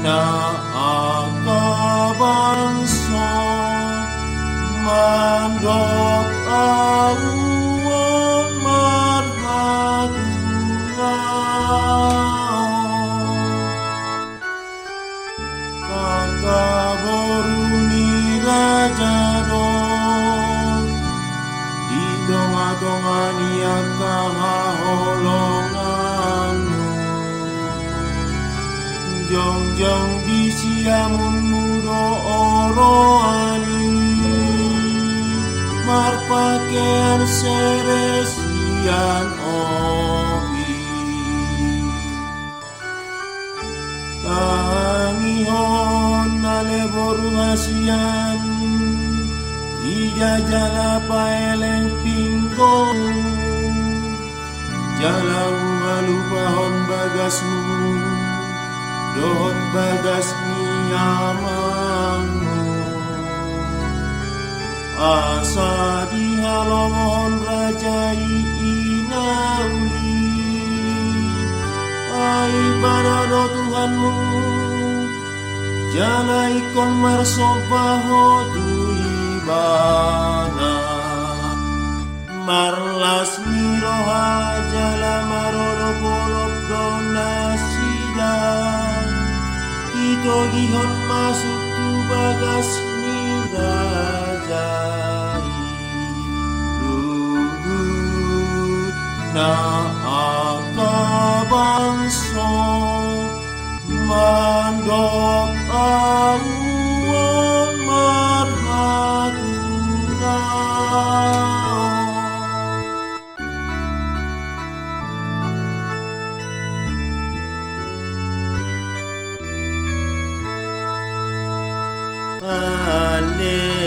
na akabangsa mandok awon marhatungao kakaboruni rajadon di donga-dongani akahaholonganmu jongjong di siamun mudo oroani marpakaian seresian obi tangihon aleboru hasian ija jala paeleng pinggong jalangu alupahon bagasmu dohot bagas niyamanmu asa di halomohon rajai inauli ai barado Tuhanmu jala ikon marsobaho tu ibana marlas miroha jala marodo bolok donasida ito gihon masuk tu bagas nirajai luhut na akabangso mandok awon marhatungao Alleluya.